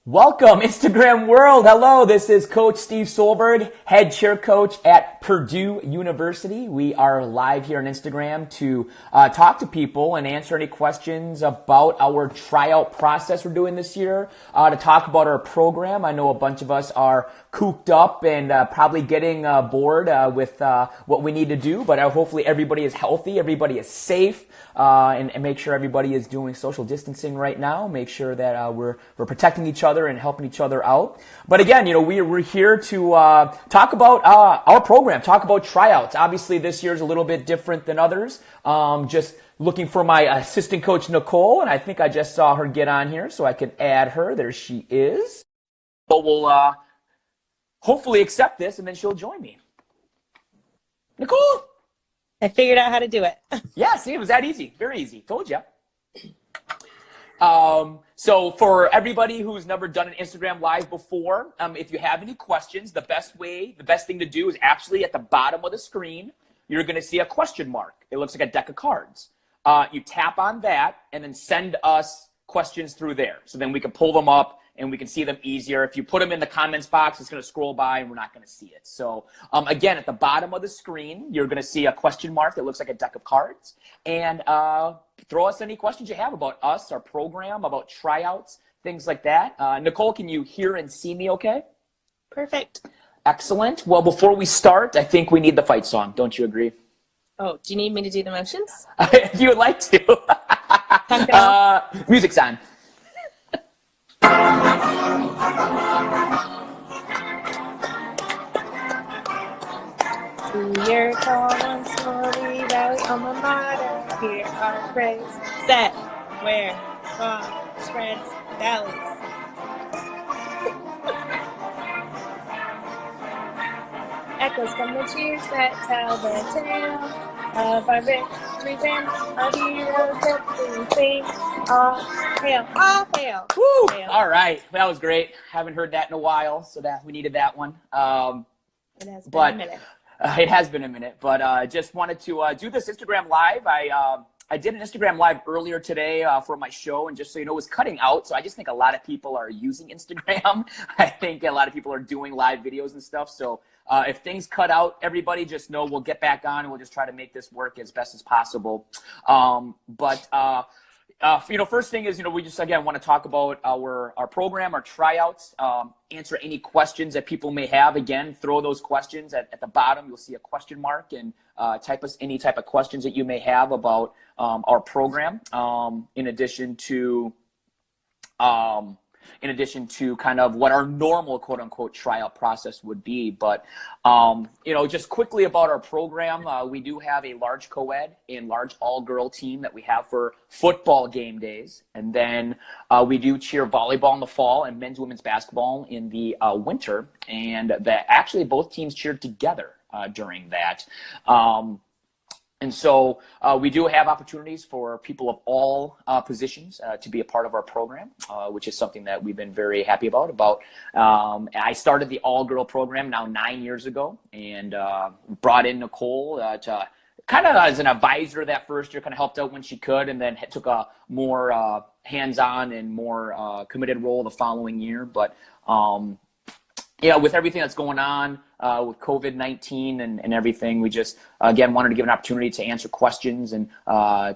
Welcome, Instagram world. Hello, this is Coach Steve Solberg, head chair coach at Purdue University. We are live here on Instagram to talk to people and answer any questions about our tryout process we're doing this year, to talk about our program. I know a bunch of us are cooped up and probably getting bored with what we need to do, but hopefully everybody is healthy, everybody is safe, and make sure everybody is doing social distancing right now. Make sure that we're protecting each other and helping each other out. But again, we're here to talk about our program, talk about tryouts. Obviously, this year's a little bit different than others. Just looking for my assistant coach, Nicole, and I think I just saw her get on here, so I can add her. There she is. But we'll hopefully accept this, and then she'll join me. Nicole? I figured out how to do it. Yeah, see, it was that easy. Very easy. Told you. So for everybody who's never done an Instagram Live before, if you have any questions, the best thing to do is actually at the bottom of the screen, you're going to see a question mark. It looks like a deck of cards. You tap on that and then send us questions through there. So then we can pull them up and we can see them easier. If you put them in the comments box, it's going to scroll by and we're not going to see it. So again, at the bottom of the screen, you're going to see a question mark that looks like a deck of cards. And throw us any questions you have about us, our program, about tryouts, things like that. Nicole, can you hear and see me okay? Perfect. Excellent. Well, before we start, I think we need the fight song. Don't you agree? Oh, do you need me to do the motions? If you would like to. Music's on. Here comes Snorty Valley alma mater. Here are praise. Set, where, from, spreads, valleys. Echoes from the cheers that tell the tale of our victories and our heroes that we sing. All hail, all hail. Woo! Hail. All right, that was great. Haven't heard that in a while, so that we needed that one. It has been a minute. It has been a minute, but just wanted to do this Instagram Live. I did an Instagram Live earlier today for my show, and just so you know, it was cutting out. So I just think a lot of people are using Instagram. I think a lot of people are doing live videos and stuff. So if things cut out, everybody just know we'll get back on and we'll just try to make this work as best as possible. First thing is, we just, again, want to talk about our program, our tryouts, answer any questions that people may have. Again, throw those questions at the bottom. You'll see a question mark and type us any type of questions that you may have about our program, in addition to kind of what our normal quote unquote tryout process would be. But, just quickly about our program, we do have a large co-ed and large all-girl team that we have for football game days. And then we do cheer volleyball in the fall and men's, women's basketball in the winter. And actually both teams cheered together during that. And so we do have opportunities for people of all positions to be a part of our program, which is something that we've been very happy about. I started the all-girl program now 9 years ago, and brought in Nicole to kind of as an advisor that first year, kind of helped out when she could, and then took a more hands-on and more committed role the following year. But with everything that's going on with COVID-19 and everything, we just, again, wanted to give an opportunity to answer questions and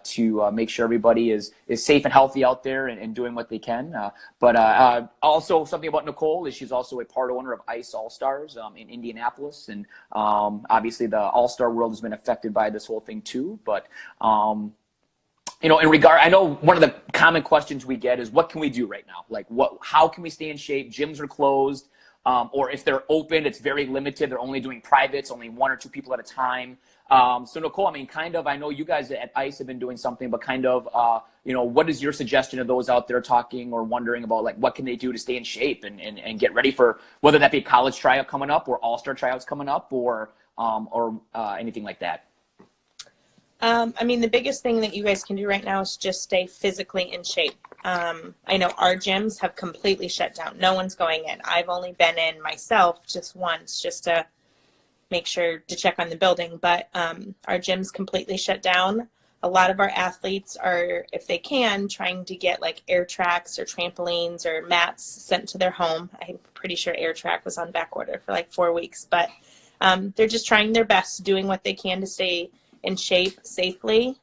to make sure everybody is safe and healthy out there and doing what they can. But also something about Nicole is she's also a part owner of Ice All-Stars in Indianapolis. And obviously the All-Star world has been affected by this whole thing too. But I know one of the common questions we get is, what can we do right now? Like, how can we stay in shape? Gyms are closed. Or if they're open, it's very limited. They're only doing privates, only 1 or 2 people at a time. So Nicole, I know you guys at ICE have been doing something, but what is your suggestion of those out there talking or wondering about, like, what can they do to stay in shape and get ready for whether that be a college tryout coming up or all-star tryouts coming up or anything like that? The biggest thing that you guys can do right now is just stay physically in shape. I know our gyms have completely shut down. No one's going in. I've only been in myself just once, just to make sure to check on the building. But our gym's completely shut down. A lot of our athletes are, if they can, trying to get like air tracks or trampolines or mats sent to their home. I'm pretty sure air track was on back order for like 4 weeks, but they're just trying their best, doing what they can to stay in shape safely.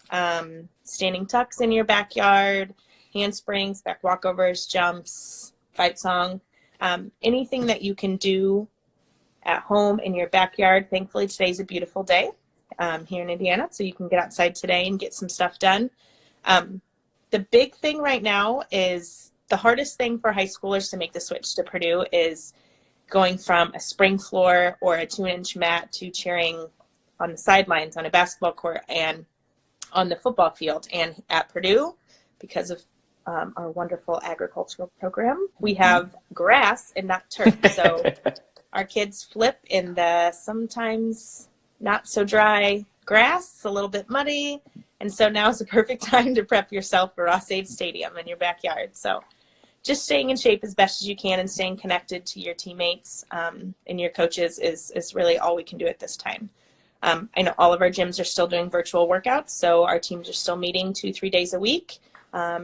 Standing tucks in your backyard, handsprings, back walkovers, jumps, fight song, anything that you can do at home in your backyard. Thankfully, today's a beautiful day here in Indiana, so you can get outside today and get some stuff done. The big thing right now is the hardest thing for high schoolers to make the switch to Purdue is going from a spring floor or a 2-inch mat to cheering on the sidelines on a basketball court and on the football field. And at Purdue, because of our wonderful agricultural program, we have grass and not turf. So our kids flip in the sometimes not so dry grass, a little bit muddy. And so now is the perfect time to prep yourself for Ross-Ade Stadium in your backyard. So just staying in shape as best as you can and staying connected to your teammates and your coaches is really all we can do at this time. I know all of our gyms are still doing virtual workouts, so our teams are still meeting 2-3 days a week.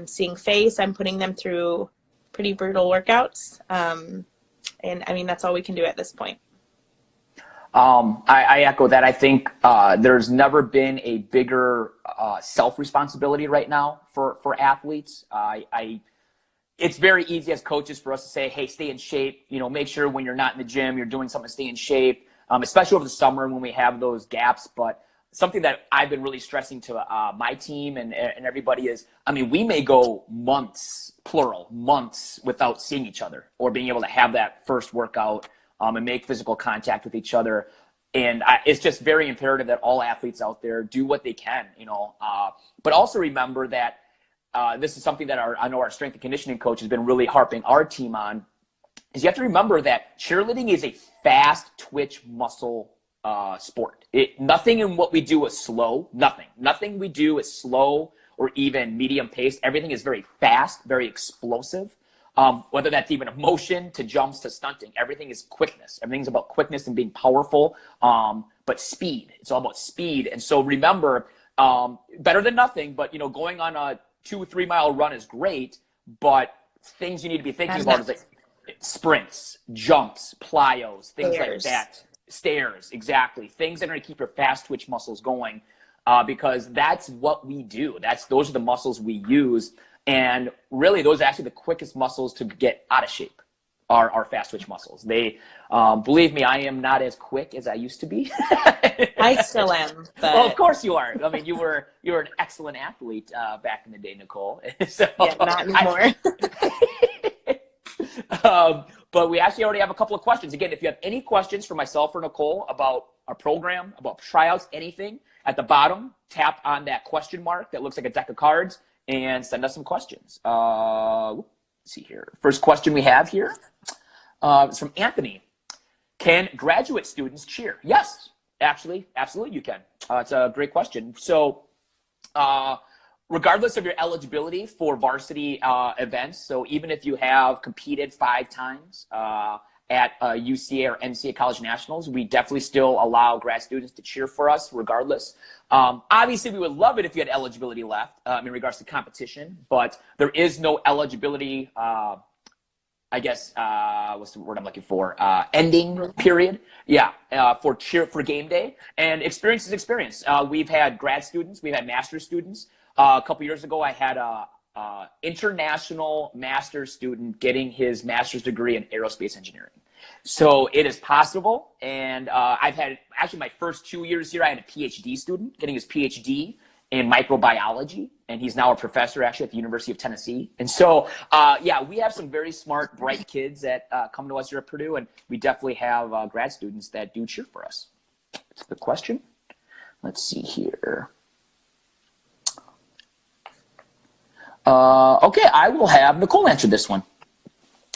Seeing face, I'm putting them through pretty brutal workouts. And I mean, that's all we can do at this point. I echo that. I think there's never been a bigger self-responsibility right now for athletes. It's very easy as coaches for us to say, hey, stay in shape. You know, make sure when you're not in the gym, you're doing something to stay in shape, especially over the summer when we have those gaps. But something that I've been really stressing to my team and everybody is, I mean, we may go months, plural, months without seeing each other or being able to have that first workout and make physical contact with each other. And it's just very imperative that all athletes out there do what they can, you know, but also remember that this is something that I know our strength and conditioning coach has been really harping our team on, is you have to remember that cheerleading is a fast twitch muscle sport. Nothing in what we do is slow. Nothing we do is slow or even medium paced. Everything is very fast, very explosive. Whether that's even a motion to jumps to stunting, everything is quickness. Everything's about quickness and being powerful, but speed. It's all about speed. And so remember, better than nothing, but you know, going on a 2-3 mile run is great, but things you need to be thinking about is like sprints, jumps, plyos, things like that. Stairs, exactly. Things that are going to keep your fast twitch muscles going, because that's what we do. Those are the muscles we use. And really, those are actually the quickest muscles to get out of shape, are fast twitch muscles. They, believe me, I am not as quick as I used to be. I still am. But... Well, of course you are. I mean, you were an excellent athlete back in the day, Nicole. So, yeah, not anymore. But we actually already have a couple of questions. Again, if you have any questions for myself or Nicole about our program, about tryouts, anything, at the bottom, tap on that question mark that looks like a deck of cards and send us some questions. Let's see here. First question we have here is from Anthony. Can graduate students cheer? Yes, actually, absolutely you can. It's a great question. So regardless of your eligibility for varsity events, so even if you have competed 5 times at UCA or NCAA College Nationals, we definitely still allow grad students to cheer for us regardless. Obviously, we would love it if you had eligibility left in regards to competition, but there is no eligibility, I guess, what's the word I'm looking for? Ending period. Yeah, for game day. And experience is experience. We've had grad students, we've had master's students. A couple years ago, I had a international master's student getting his master's degree in aerospace engineering. So it is possible. And I've had, actually my first 2 years here, I had a PhD student getting his PhD in microbiology. And he's now a professor actually at the University of Tennessee. And so, yeah, we have some very smart, bright kids that come to us here at Purdue. And we definitely have grad students that do cheer for us. That's a good question. Let's see here. Okay, I will have Nicole answer this one.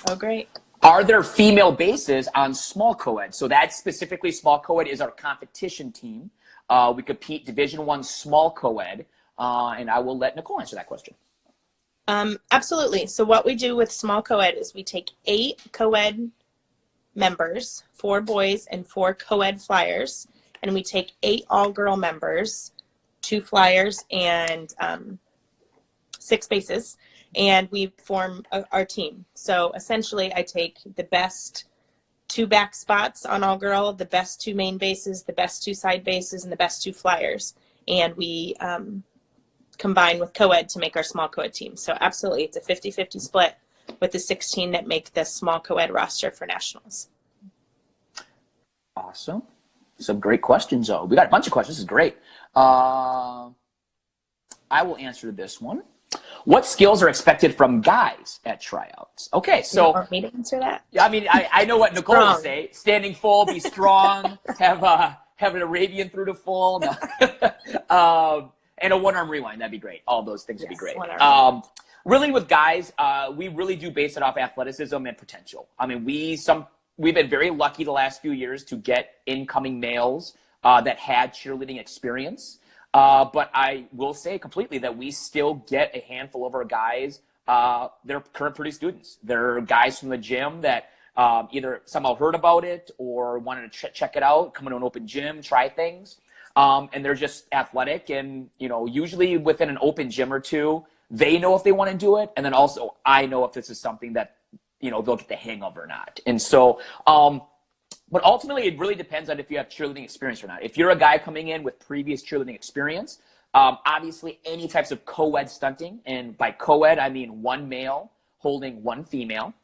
Oh, great. Are there female bases on Small Coed? So that specifically, Small Coed is our competition team. We compete Division I Small Coed, and I will let Nicole answer that question. Absolutely. So what we do with Small Coed is we take 8 Coed members, 4 boys and 4 Coed flyers, and we take 8 all-girl members, 2 flyers, and 6 bases, and we form our team. So essentially I take the best 2 back spots on all girl, the best 2 main bases, the best 2 side bases, and the best 2 flyers. And we combine with co-ed to make our small co-ed team. So absolutely, it's a 50-50 split with the 16 that make the small co-ed roster for nationals. Awesome. Some great questions, though. We got a bunch of questions. This is great. I will answer this one. What skills are expected from guys at tryouts? Okay, so you want me to answer that? I mean, I know what Nicole would say. Standing full, be strong, have an Arabian through to full, no. And a one-arm rewind. That'd be great. All those things would be great. Really, with guys, we really do base it off athleticism and potential. I mean, we've been very lucky the last few years to get incoming males that had cheerleading experience. But I will say completely that we still get a handful of our guys. They're current Purdue students. They're guys from the gym that either somehow heard about it or wanted to check it out, come into an open gym, try things. And they're just athletic. And, usually within an open gym or two, they know if they want to do it. And then also I know if this is something that, they'll get the hang of or not. And so, but ultimately, it really depends on if you have cheerleading experience or not. If you're a guy coming in with previous cheerleading experience, obviously any types of co-ed stunting, and by co-ed, I mean 1 male holding 1 female,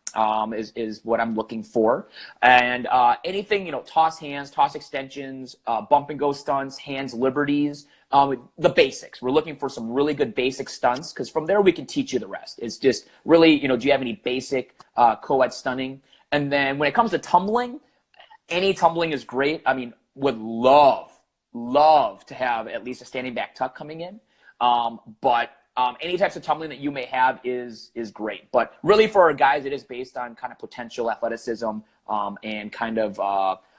is what I'm looking for. And anything, toss hands, toss extensions, bump and go stunts, hands liberties, the basics. We're looking for some really good basic stunts, because from there we can teach you the rest. It's just really, do you have any basic co-ed stunting? And then when it comes to tumbling, any tumbling is great. I mean, would love to have at least a standing back tuck coming in. But any types of tumbling that you may have is great. But really for our guys, it is based on kind of potential, athleticism, and kind of,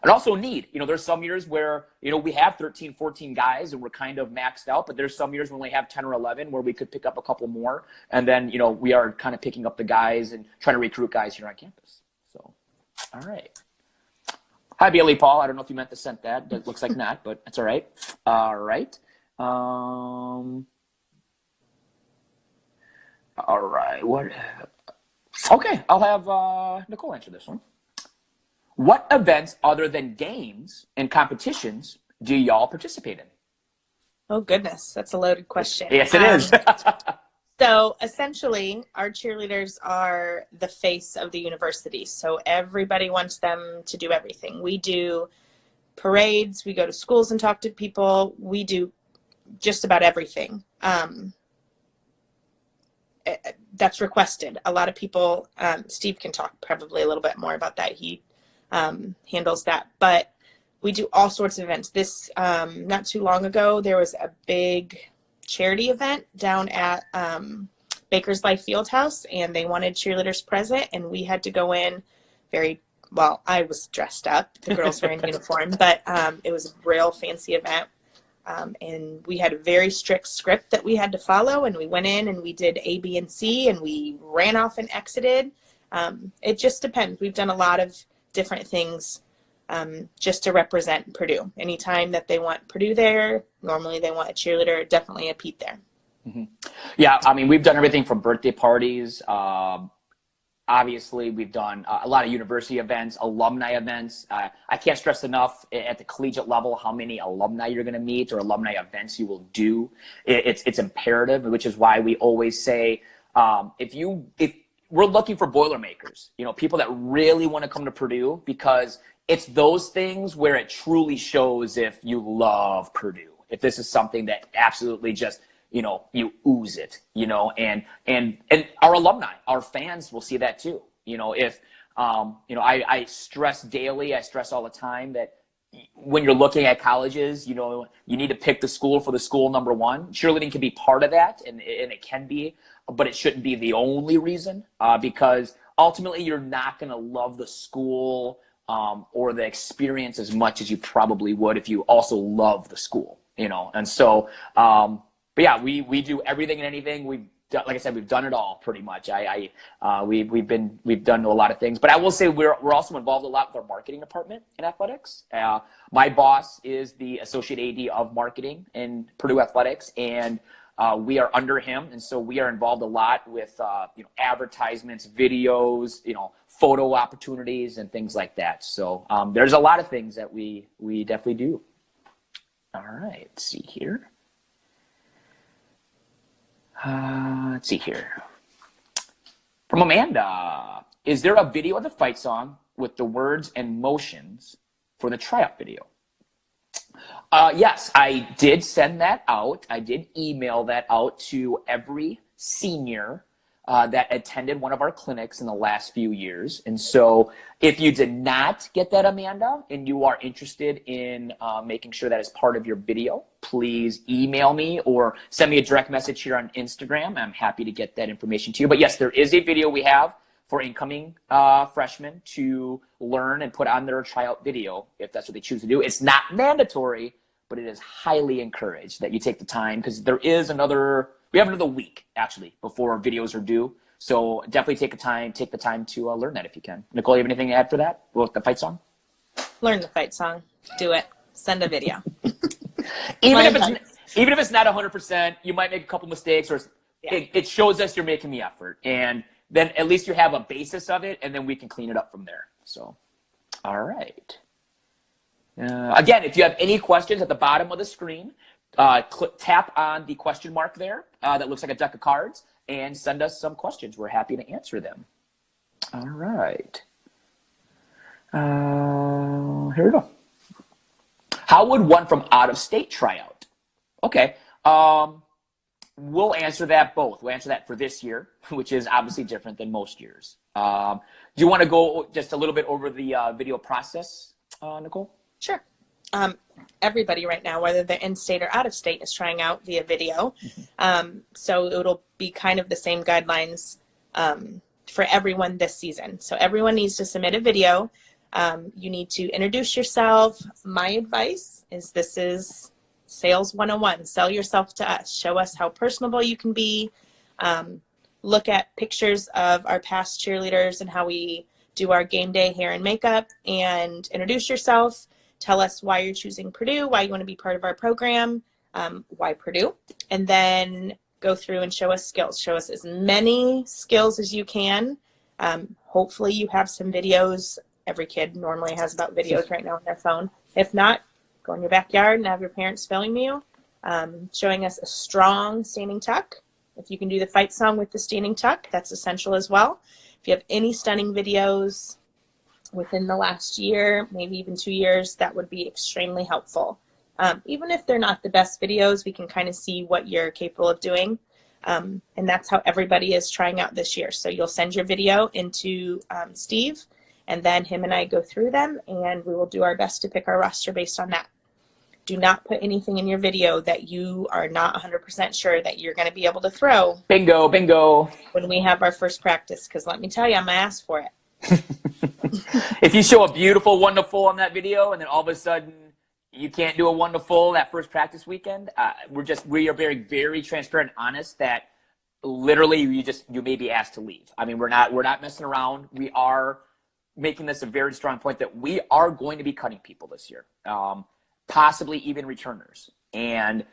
and also need. There's some years where, we have 13, 14 guys and we're kind of maxed out, but there's some years when we have 10 or 11 where we could pick up a couple more. And then, we are kind of picking up the guys and trying to recruit guys here on campus. So, all right. Hi, Bailey Paul. I don't know if you meant to send that. It looks like not, but it's all right. All right. All right. What? Okay, I'll have Nicole answer this one. What events other than games and competitions do y'all participate in? Oh, goodness. That's a loaded question. Yes, it is. So essentially, our cheerleaders are the face of the university. So everybody wants them to do everything. We do parades. We go to schools and talk to people. We do just about everything. That's requested. A lot of people, Steve can talk probably a little bit more about that. He handles that. But we do all sorts of events. This, not too long ago, there was a big charity event down at Baker's Life Fieldhouse, and they wanted cheerleaders present, and we had to go in I was dressed up. The girls were in uniform, but it was a real fancy event. And we had a very strict script that we had to follow, and we went in and we did A, B, and C, and we ran off and exited. It just depends. We've done a lot of different things just to represent Purdue. Anytime that they want Purdue there, normally they want a cheerleader, definitely a Pete there. Mm-hmm. Yeah, I mean, we've done everything from birthday parties. Obviously, we've done a lot of university events, alumni events. I can't stress enough at the collegiate level how many alumni you're going to meet or alumni events you will do. It's imperative, which is why we always say if we're looking for Boilermakers, people that really want to come to Purdue, because it's those things where it truly shows if you love Purdue. If this is something that absolutely just you ooze it, and our alumni, our fans will see that too. If, I stress daily, I stress all the time that when you're looking at colleges, you need to pick the school for the school number one. Cheerleading can be part of that, and it can be, but it shouldn't be the only reason, because ultimately you're not going to love the school or the experience as much as you probably would if you also love the school, and so, but yeah, we do everything and anything. like I said, we've done it all pretty much. We've done a lot of things, but I will say we're also involved a lot with our marketing department in athletics. My boss is the associate AD of marketing in Purdue athletics, and we are under him, and so we are involved a lot with advertisements, videos, photo opportunities, and things like that. So there's a lot of things that we definitely do. All right, let's see here. Let's see here. From Amanda, is there a video of the fight song with the words and motions for the tryout video? Yes, I did send that out. I did email that out to every senior that attended one of our clinics in the last few years. And so if you did not get that, Amanda, and you are interested in making sure that is part of your video, please email me or send me a direct message here on Instagram. I'm happy to get that information to you. But yes, there is a video we have for incoming freshmen to learn and put on their tryout video if that's what they choose to do. It's not mandatory, but it is highly encouraged that you take the time, because we have another week actually before our videos are due. So definitely take the time to learn that if you can. Nicole, you have anything to add for that with the fight song? Learn the fight song. Do it. Send a video. Even if it's not 100%, you might make a couple mistakes, or it shows us you're making the effort, and then at least you have a basis of it, and then we can clean it up from there. So, all right. Again, if you have any questions, at the bottom of the screen, tap on the question mark there that looks like a deck of cards, and send us some questions. We're happy to answer them. All right. Here we go. How would one from out of state try out? Okay. We'll answer that both. We'll answer that for this year, which is obviously different than most years. Do you want to go just a little bit over the video process, Nicole? Sure. Everybody right now, whether they're in state or out of state, is trying out via video. So it'll be kind of the same guidelines for everyone this season. So everyone needs to submit a video. You need to introduce yourself. My advice is this is Sales 101. Sell yourself to us. Show us how personable you can be. Look at pictures of our past cheerleaders and how we do our game day hair and makeup, and introduce yourself. Tell us why you're choosing Purdue, why you want to be part of our program, why Purdue, and then go through and show us skills. Show us as many skills as you can. Hopefully you have some videos. Every kid normally has about videos right now on their phone. If not, go in your backyard and have your parents filming you, showing us a strong standing tuck. If you can do the fight song with the standing tuck, that's essential as well. If you have any stunning videos within the last year, maybe even 2 years, that would be extremely helpful. Even if they're not the best videos, we can kind of see what you're capable of doing. And that's how everybody is trying out this year. So you'll send your video into Steve, and then him and I go through them, and we will do our best to pick our roster based on that. Do not put anything in your video that you are not 100% sure that you're going to be able to throw. Bingo, bingo. When we have our first practice, because let me tell you, I'm going to ask for it. If you show a beautiful one to full on that video, and then all of a sudden you can't do a one to full that first practice weekend, we are very, very transparent and honest that literally you may be asked to leave. I mean, we're not messing around. We are making this a very strong point that we are going to be cutting people this year, possibly even returners. And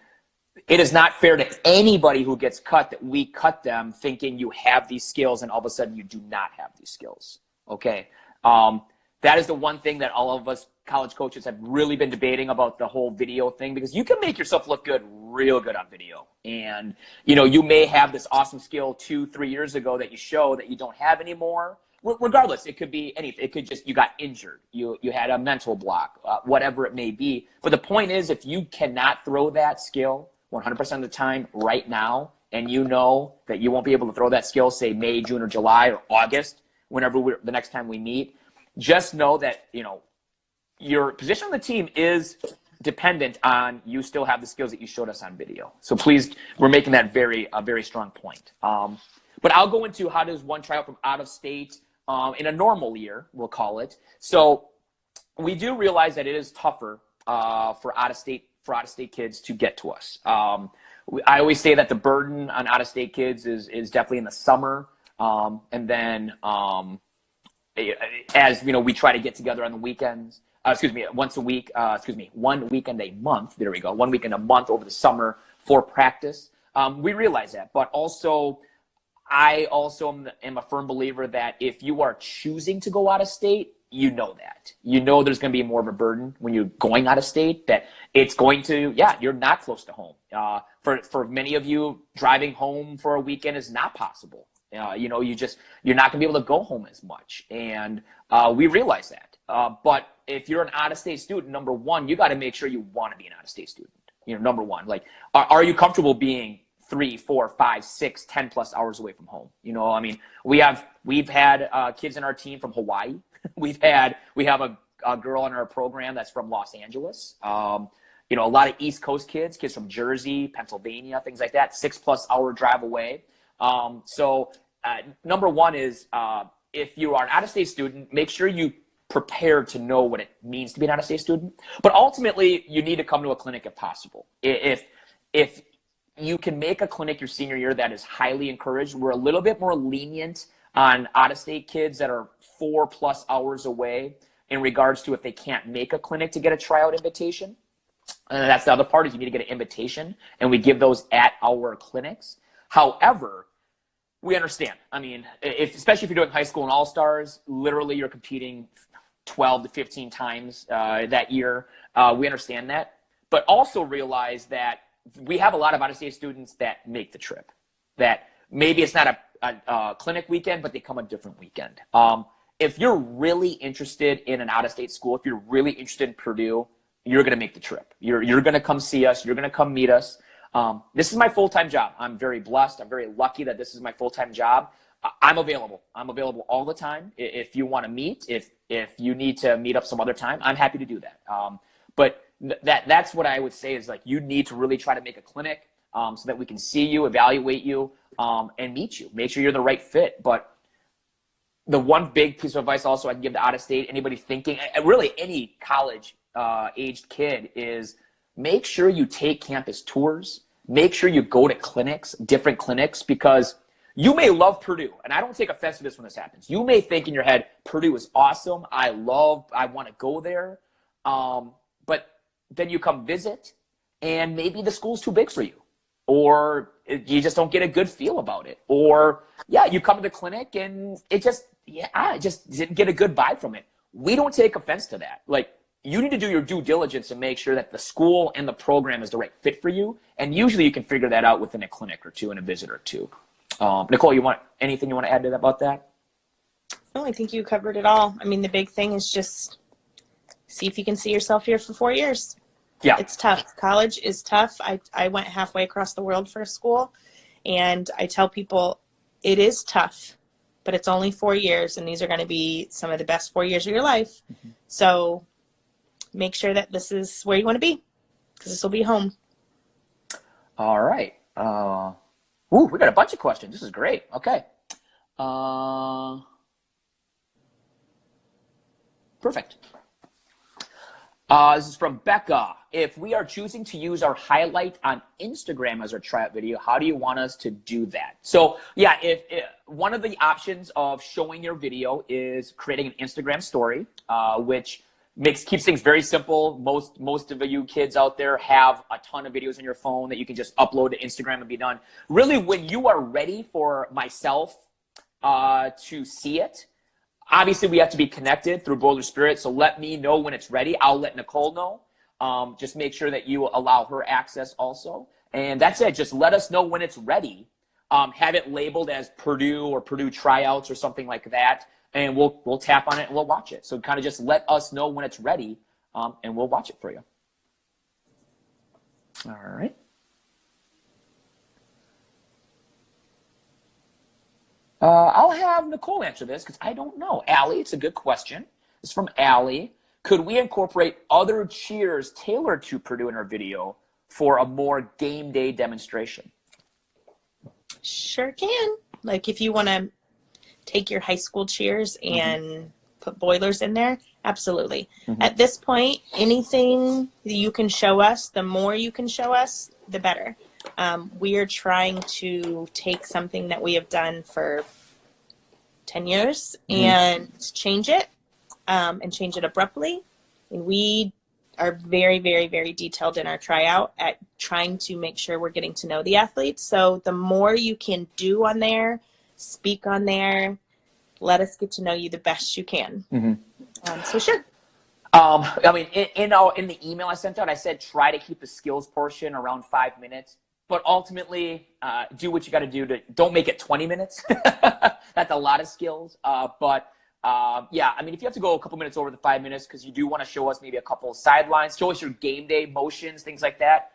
it is not fair to anybody who gets cut that we cut them thinking you have these skills and all of a sudden you do not have these skills. Okay. That is the one thing that all of us college coaches have really been debating about the whole video thing, because you can make yourself look good, real good on video. And, you may have this awesome skill 2-3 years ago that you show that you don't have anymore. Regardless, it could be anything. It could just, you got injured. You had a mental block, whatever it may be. But the point is, if you cannot throw that skill 100% of the time right now, and you know that you won't be able to throw that skill, say May, June, or July, or August, whenever the next time we meet, just know that, your position on the team is dependent on you still have the skills that you showed us on video. So please, we're making that a very strong point. But I'll go into how does one try out from out of state in a normal year, we'll call it. So we do realize that it is tougher for out of state for out-of-state kids to get to us. I always say that the burden on out-of-state kids is definitely in the summer. And then as we try to get together on the weekends, once a week, one weekend a month, there we go, one weekend a month over the summer for practice. We realize that, but also I also am a firm believer that if you are choosing to go out of state, there's going to be more of a burden when you're going out of state, that it's going to, you're not close to home. For many of you, driving home for a weekend is not possible. You're not going to be able to go home as much. And we realize that. But if you're an out-of-state student, number one, you got to make sure you want to be an out-of-state student. Number one, like, are you comfortable being 3, 4, 5, 6, 10 plus hours away from home? We've had kids in our team from Hawaii. We have a girl in our program that's from Los Angeles. A lot of East Coast kids from Jersey, Pennsylvania, things like that, 6+ hour drive away. Number one is, if you are an out-of-state student, make sure you prepare to know what it means to be an out-of-state student. But ultimately, you need to come to a clinic if possible. If you can make a clinic your senior year, that is highly encouraged. We're a little bit more lenient on out-of-state kids that are 4+ hours away in regards to if they can't make a clinic to get a tryout invitation. And that's the other part, is you need to get an invitation, and we give those at our clinics. However, we understand. Especially if you're doing high school and all-stars, literally you're competing 12 to 15 times that year. We understand that. But also realize that we have a lot of out-of-state students that make the trip. That maybe it's not a clinic weekend, but they come a different weekend. If you're really interested in an out-of-state school, if you're really interested in Purdue, you're going to make the trip. You're going to come see us. You're going to come meet us. This is my full-time job. I'm very blessed. I'm very lucky that this is my full-time job. I'm available. I'm available all the time. If you want to meet, if you need to meet up some other time, I'm happy to do that. But that's what I would say is, like, you need to really try to make a clinic so that we can see you, evaluate you, and meet you. Make sure you're the right fit. But the one big piece of advice also I can give to out-of-state, anybody thinking, really any college-aged kid, is make sure you take campus tours. Make sure you go to clinics, different clinics, because you may love Purdue, and I don't take offense to this when this happens. You may think in your head, Purdue is awesome. I want to go there. But then you come visit, and maybe the school's too big for you, or you just don't get a good feel about it. Or, you come to the clinic, and I just didn't get a good vibe from it. We don't take offense to that. Like, you need to do your due diligence and make sure that the school and the program is the right fit for you. And usually you can figure that out within a clinic or two and a visit or two. Nicole, anything you want to add to that about that? No, I think you covered it all. The big thing is just see if you can see yourself here for 4 years. Yeah. It's tough. College is tough. I went halfway across the world for school, and I tell people it is tough, but it's only 4 years, and these are going to be some of the best 4 years of your life. Mm-hmm. So make sure that this is where you want to be, because this will be home. All right. We got a bunch of questions. This is great. Okay. Perfect. This is from Becca. If we are choosing to use our highlight on Instagram as our tryout video, how do you want us to do that? So if one of the options of showing your video is creating an Instagram story, which keeps things very simple. Most of you kids out there have a ton of videos on your phone that you can just upload to Instagram and be done. Really, when you are ready for myself to see it, obviously we have to be connected through Boulder Spirit, so let me know when it's ready. I'll let Nicole know. Just make sure that you allow her access also. And that's it. Just let us know when it's ready. Have it labeled as Purdue or Purdue tryouts or something like that. And we'll tap on it and we'll watch it. So kind of just let us know when it's ready, and we'll watch it for you. All right. I'll have Nicole answer this because I don't know. Allie, it's a good question. It's from Allie. Could we incorporate other cheers tailored to Purdue in our video for a more game day demonstration? Sure can. Like if you want to take your high school cheers and put boilers in there, Absolutely. Mm-hmm. At this point, anything that you can show us, the more you can show us, the better. We are trying to take something that we have done for 10 years Mm-hmm. and change it, and change it abruptly. And we are very, very, very detailed in our tryout at trying to make sure we're getting to know the athletes. So the more you can do on there, speak on there, let us get to know you the best you can. Mm-hmm. So sure. I mean, in the email I sent out, I said try to keep the skills portion around 5 minutes, but ultimately do what you got to do to don't make it 20 minutes. That's a lot of skills. Yeah, I mean, if you have to go a couple minutes over the 5 minutes because you do want to show us maybe a couple of sidelines, show us your game day motions, things like that.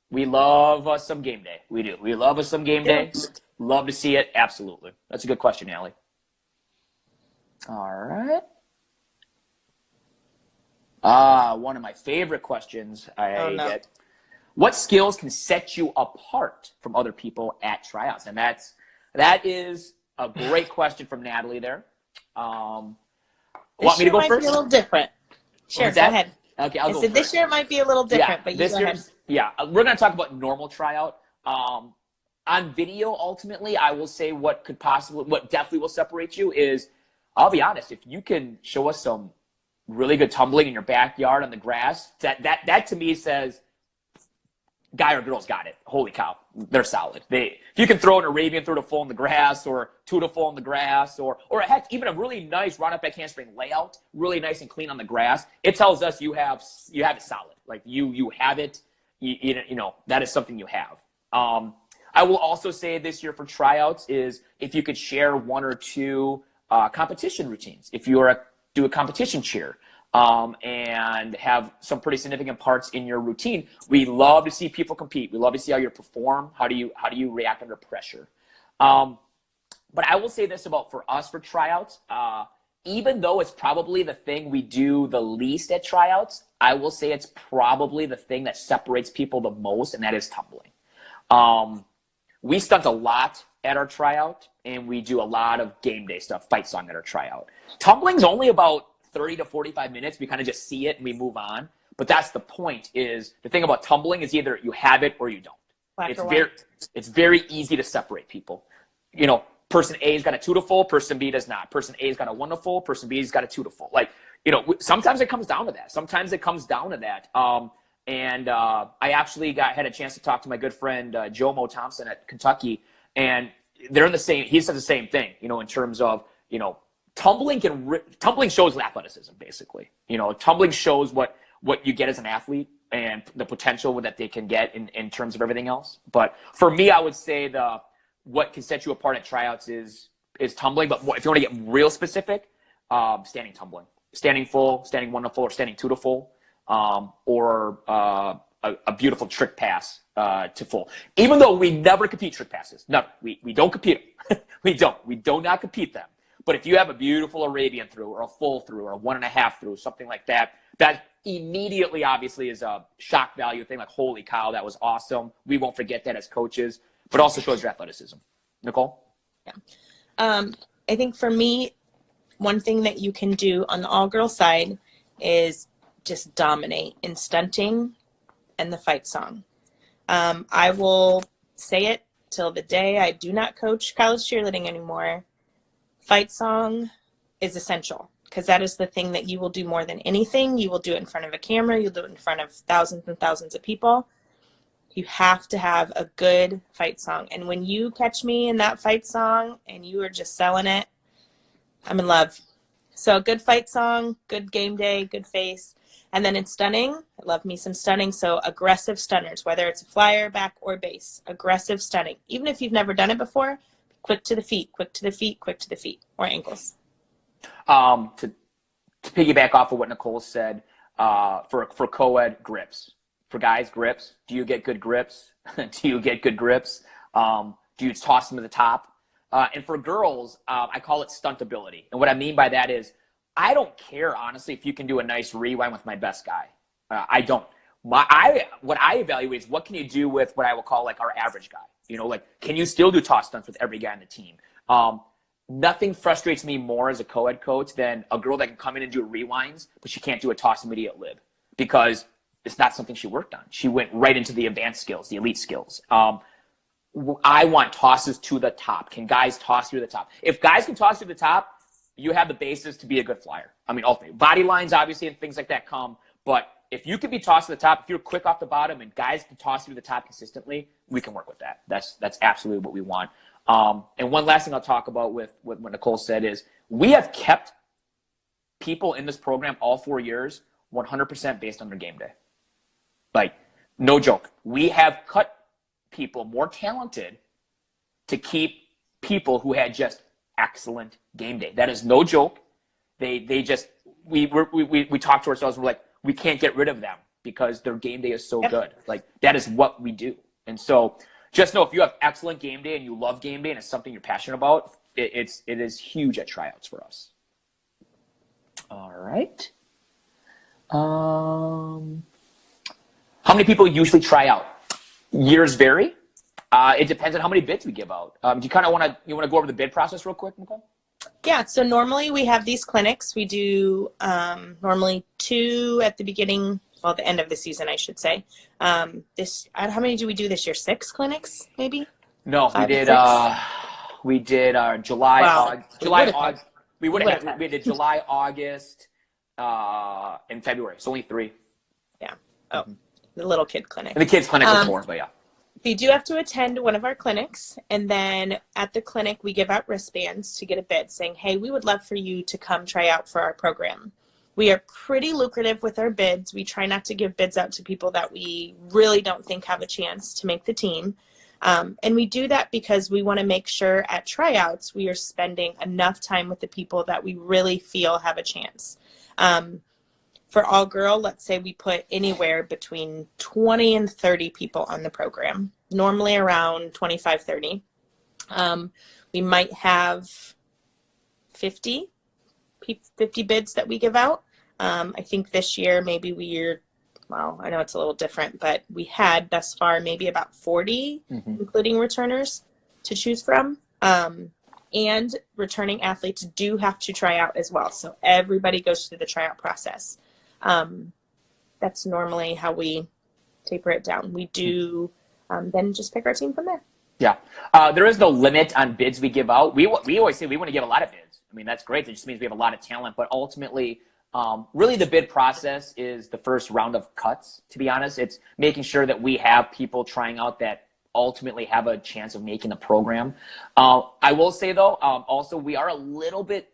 We love us some game day. We do. We love us some game day. Love to see it. Absolutely. That's a good question, Allie. All right. One of my favorite questions I get. What skills can set you apart from other people at tryouts? And that is a great question from Natalie there. Want me to go might first? Be a little different. Sure, go ahead. Okay, I'll go first. This year might be a little different, but you go ahead. Yeah, we're going to talk about normal tryout. On video, ultimately, I will say what definitely will separate you is, I'll be honest, if you can show us some really good tumbling in your backyard on the grass, that to me says guy or girl's got it. Holy cow, they're solid. If you can throw an Arabian through to full in the grass, or two to full in the grass, or heck, even a really nice round up back handspring layout, really nice and clean on the grass, it tells us you have it solid. Like you have it. You know that is something you have. I will also say this year for tryouts is if you could share one or two competition routines. If you do a competition cheer, and have some pretty significant parts in your routine. We love to see people compete. We love to see how you perform. How do you react under pressure? But I will say this about for us for tryouts, even though it's probably the thing we do the least at tryouts, I will say it's probably the thing that separates people the most, and that is tumbling. We stunt a lot at our tryout, and we do a lot of game day stuff, fight song at our tryout. Tumbling's only about 30 to 45 minutes. We kind of just see it and we move on. But that's the point. Is the thing about tumbling is either you have it or you don't. It's very easy to separate people. You know, person A's got a 2 to full, person B does not. Person A's got a 1 to full, person B's got a 2 to full. Like, you know, sometimes it comes down to that. I actually had a chance to talk to my good friend Joe Mo Thompson at Kentucky, and they're in the same. He says the same thing. You know, in terms of, you know, tumbling shows athleticism, basically. You know, tumbling shows what you get as an athlete and the potential that they can get in terms of everything else. But for me, I would say what can set you apart at tryouts is tumbling. But if you want to get real specific, standing tumbling, standing full, standing 1 to full, or standing 2 to full, or a beautiful trick pass to full. Even though we never compete trick passes, no, we don't compete them. We do not compete them. But if you have a beautiful Arabian through, or a full through, or a 1.5 through, something like that, that immediately obviously is a shock value thing. Like, holy cow, that was awesome. We won't forget that as coaches, but also shows your athleticism. Nicole? Yeah. I think for me, one thing that you can do on the all-girl side is just dominate in stunting and the fight song. I will say it till the day I do not coach college cheerleading anymore. Fight song is essential, because that is the thing that you will do more than anything. You will do it in front of a camera. You'll do it in front of thousands and thousands of people. You have to have a good fight song. And when you catch me in that fight song and you are just selling it, I'm in love. So a good fight song, good game day, good face. And then in stunning, I love me some stunning. So aggressive stunners, whether it's a flyer, back, or base, aggressive stunning. Even if you've never done it before, quick to the feet, quick to the feet, quick to the feet, or ankles. To piggyback off of what Nicole said, for co-ed, grips. For guys, grips. Do you get good grips? Do you get good grips? Do you toss them to the top? And for girls, I call it stuntability. And what I mean by that is, I don't care, honestly, if you can do a nice rewind with my best guy. I don't. What I evaluate is what can you do with what I will call like our average guy. You know, like, can you still do toss stunts with every guy on the team? nothing frustrates me more as a co-ed coach than a girl that can come in and do rewinds, but she can't do a toss immediate lib because it's not something she worked on. She went right into the advanced skills, the elite skills. I want tosses to the top. Can guys toss through the top? If guys can toss through the top, you have the basis to be a good flyer. I mean, ultimately, body lines, obviously, and things like that come. But if you can be tossed to the top, if you're quick off the bottom and guys can toss through the top consistently, we can work with that. That's absolutely what we want. And one last thing I'll talk about with what Nicole said is we have kept people in this program all 4 years 100% based on their game day. Like, no joke. We have cut people more talented to keep people who had just excellent game day. That is no joke. We talk to ourselves. We're like, we can't get rid of them because their game day is so good. Like, that is what we do. And so just know if you have excellent game day and you love game day and it's something you're passionate about, it is huge at tryouts for us. All right. How many people usually try out? Years vary. It depends on how many bids we give out. Do you kind of want to go over the bid process real quick, Nicole? Yeah, so normally we have these clinics. We do normally 2 at the beginning, well, the end of the season, I should say. How many do we do this year? 6 clinics, maybe? No, we did July. Wow. We did July, August, and February. It's only 3. Yeah. Oh, the little kid clinic. And the kids clinic was 4, but yeah. You do have to attend one of our clinics, and then at the clinic we give out wristbands to get a bid saying, hey, we would love for you to come try out for our program. We are pretty lucrative with our bids. We try not to give bids out to people that we really don't think have a chance to make the team. And we do that because we want to make sure at tryouts we are spending enough time with the people that we really feel have a chance. For all girl, let's say we put anywhere between 20 and 30 people on the program, normally around 25, 30. We might have 50 bids that we give out. I think this year maybe I know it's a little different, but we had thus far maybe about 40, including returners, to choose from. And returning athletes do have to try out as well. So everybody goes through the tryout process. That's normally how we taper it down. We do then just pick our team from there. Yeah. There is no limit on bids we give out. We always say we want to give a lot of bids. I mean, that's great. That just means we have a lot of talent. But ultimately, really the bid process is the first round of cuts, to be honest. It's making sure that we have people trying out that ultimately have a chance of making the program. I will say, though, also we are a little bit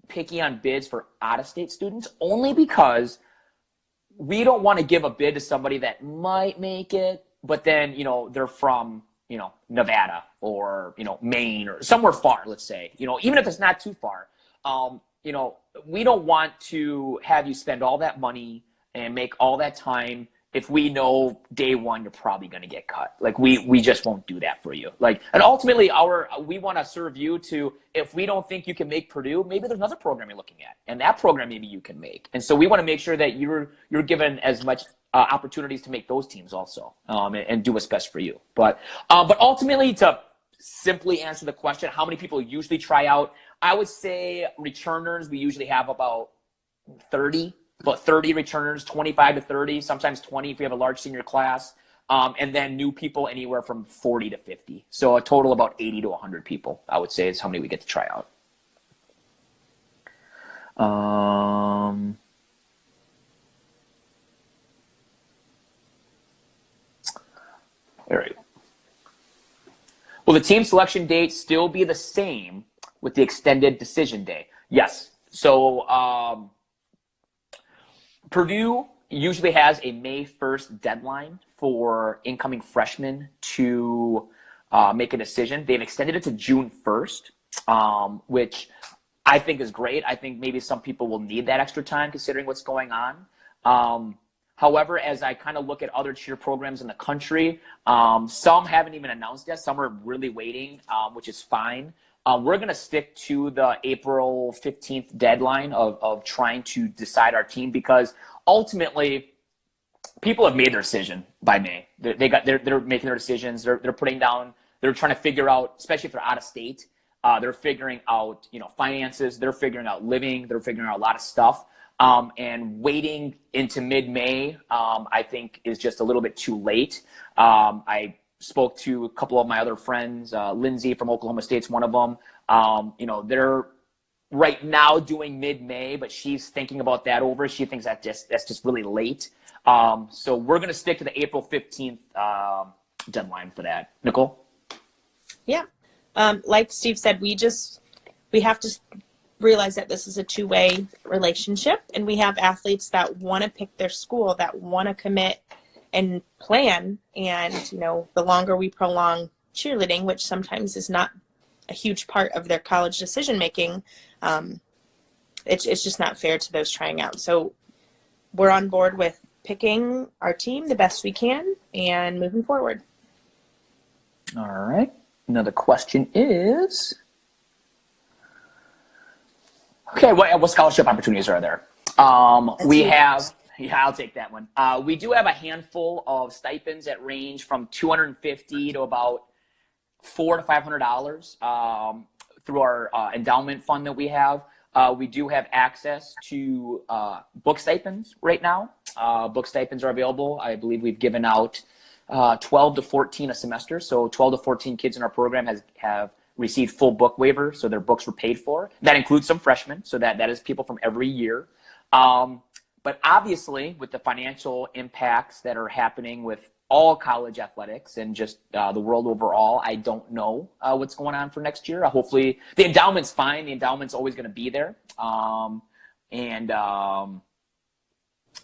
picky on bids for out-of-state students only because we don't want to give a bid to somebody that might make it, but then, they're from, Nevada or, Maine or somewhere far, let's say, even if it's not too far, we don't want to have you spend all that money and make all that time if we know day one you're probably going to get cut. Like we just won't do that for you. Like, and ultimately we want to serve you to, if we don't think you can make Purdue, maybe there's another program you're looking at, and that program maybe you can make. And so we want to make sure that you're given as much opportunities to make those teams also, and do what's best for you. But ultimately, to simply answer the question, how many people usually try out? I would say returners, we usually have about 30 returners, 25 to 30, sometimes 20 if we have a large senior class. And then new people anywhere from 40 to 50. So a total about 80 to 100 people, I would say, is how many we get to try out. All right. Will the team selection date still be the same with the extended decision day? Yes. So Purdue usually has a May 1st deadline for incoming freshmen to make a decision. They've extended it to June 1st, which I think is great. I think maybe some people will need that extra time considering what's going on. However, as I kind of look at other cheer programs in the country, some haven't even announced yet. Some are really waiting, which is fine. We're going to stick to the April 15th deadline of trying to decide our team because ultimately people have made their decision by May. They're making their decisions. They're putting down, they're trying to figure out, especially if they're out of state, They're figuring out, finances. They're figuring out living. They're figuring out a lot of stuff. And waiting into mid-May, I think, is just a little bit too late. I spoke to a couple of my other friends. Lindsay from Oklahoma State's one of them. They're right now doing mid-May, but she's thinking about that over. She thinks that's just really late. So we're going to stick to the April 15th deadline for that. Nicole? Yeah. Like Steve said, we have to realize that this is a two-way relationship, and we have athletes that want to pick their school, that want to commit and plan. And, the longer we prolong cheerleading, which sometimes is not a huge part of their college decision-making, it's just not fair to those trying out. So we're on board with picking our team the best we can and moving forward. All right. Another question is, okay, what scholarship opportunities are there? I'll take that one. We do have a handful of stipends that range from $250 to about $400 to $500 through our endowment fund that we have. We do have access to book stipends right now. Book stipends are available. I believe we've given out 12 to 14 a semester. So 12 to 14 kids in our program have received full book waiver, so their books were paid for. That includes some freshmen, so that is people from every year. But obviously, with the financial impacts that are happening with all college athletics and just the world overall, I don't know what's going on for next year. Hopefully, the endowment's fine. The endowment's always going to be there.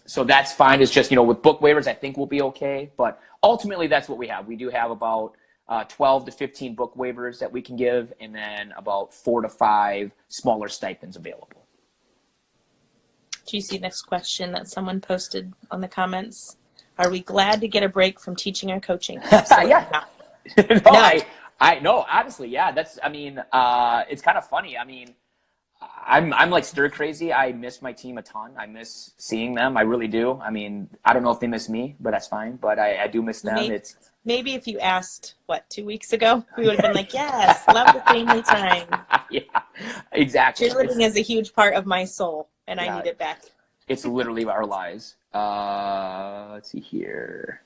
So that's fine. It's just, with book waivers, I think we'll be okay. But ultimately, that's what we have. We do have about 12 to 15 book waivers that we can give, and then about 4 to 5 smaller stipends available. Do you see next question that someone posted on the comments? Are we glad to get a break from teaching and coaching? Yeah. No, honestly, yeah. It's kind of funny. I'm like stir crazy. I miss my team a ton. I miss seeing them. I really do. I don't know if they miss me, but that's fine. But I do miss them. Maybe if you asked, 2 weeks ago, we would have been like, yes, love the family time. Yeah, exactly. Cheerleading is a huge part of my soul, and I need it back. It's literally our lives. Let's see here.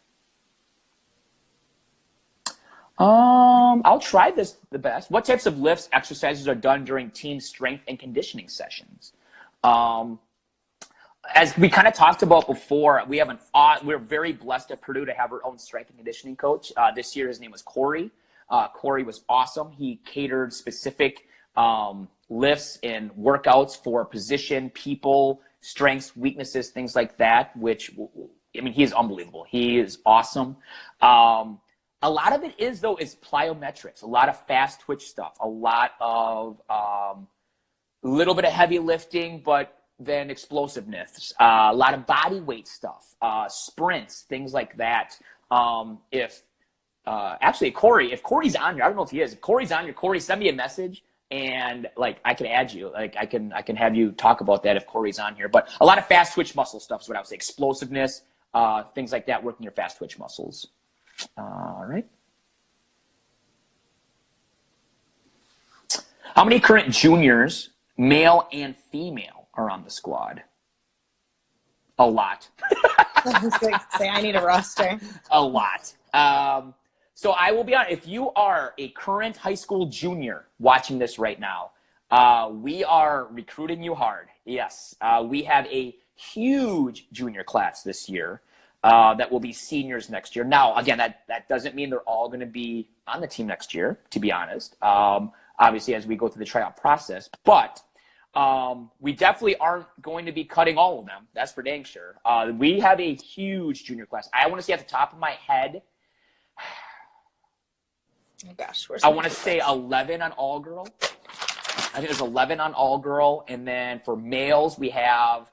I'll try this the best. What types of lifts, exercises are done during team strength and conditioning sessions? As we kind of talked about before, we're very blessed at Purdue to have our own strength and conditioning coach. This year, his name was Corey. Corey was awesome. He catered specific lifts and workouts for position, people, strengths, weaknesses, things like that, which, he is unbelievable. He is awesome. A lot of it is plyometrics, a lot of fast twitch stuff, a lot of little bit of heavy lifting, but then explosiveness, a lot of body weight stuff, sprints, things like that. Actually, Corey, if Corey's on here, I don't know if he is. If Corey's on here, Corey, send me a message and I can add you. I can have you talk about that if Corey's on here. But a lot of fast twitch muscle stuff is what I would say. Explosiveness, things like that, working your fast twitch muscles. All right. How many current juniors, male and female, are on the squad? A lot. I was going to say, I need a roster. A lot. So I will be honest, if you are a current high school junior watching this right now, we are recruiting you hard. Yes. We have a huge junior class this year that will be seniors next year. Now, again, that doesn't mean they're all going to be on the team next year, to be honest. Obviously, as we go through the tryout process. But we definitely aren't going to be cutting all of them. That's for dang sure. We have a huge junior class. I want to say at the top of my head, oh gosh, I want to say 11 on all girl. I think there's 11 on all girl. And then for males, we have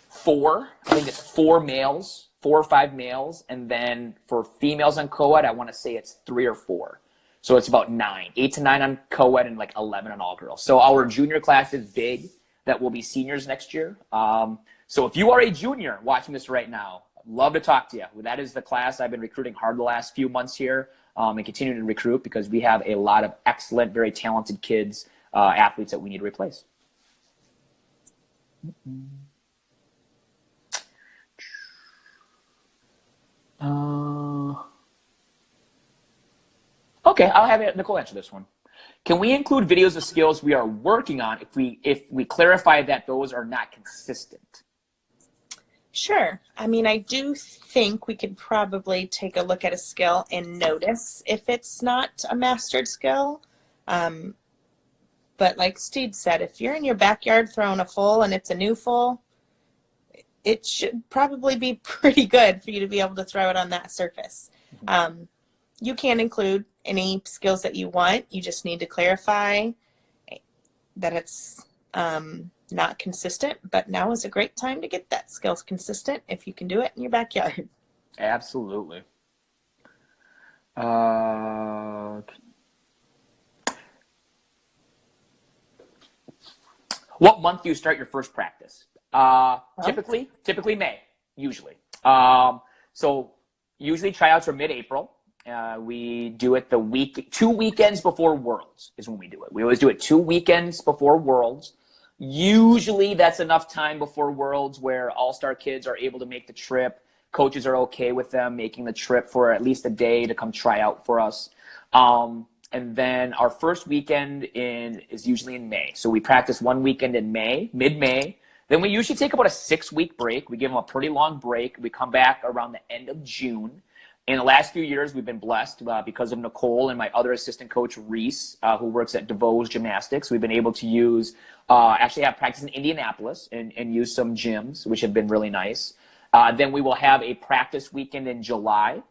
4. I think it's 4 males, 4 or 5 males. And then for females on co-ed, I want to say it's 3 or 4. So it's about 9, 8 to 9 on co-ed and like 11 on all girls. So our junior class is big. That will be seniors next year. So if you are a junior watching this right now, love to talk to you. That is the class I've been recruiting hard the last few months here, and continuing to recruit because we have a lot of excellent, very talented kids, athletes that we need to replace. Okay, I'll have Nicole answer this one. Can we include videos of skills we are working on if we clarify that those are not consistent? Sure. I mean, I do think we could probably take a look at a skill and notice if it's not a mastered skill. But like Steve said, if you're in your backyard throwing a full and it's a new full, it should probably be pretty good for you to be able to throw it on that surface. You can include any skills that you want. You just need to clarify that it's not consistent, but now is a great time to get that skill consistent if you can do it in your backyard. Absolutely. What month do you start your first practice? Typically May, usually. So usually tryouts are mid-April. We do it 2 weekends before Worlds is when we do it. We always do it 2 weekends before Worlds. Usually that's enough time before Worlds where all-star kids are able to make the trip. Coaches are okay with them making the trip for at least a day to come try out for us. And then our first weekend is usually in May. So we practice 1 weekend in May, mid-May. Then we usually take about a 6-week break. We give them a pretty long break. We come back around the end of June. In the last few years, we've been blessed because of Nicole and my other assistant coach, Reese, who works at DeVos Gymnastics. We've been able to actually have practice in Indianapolis and use some gyms, which have been really nice. Then we will have a practice weekend in July.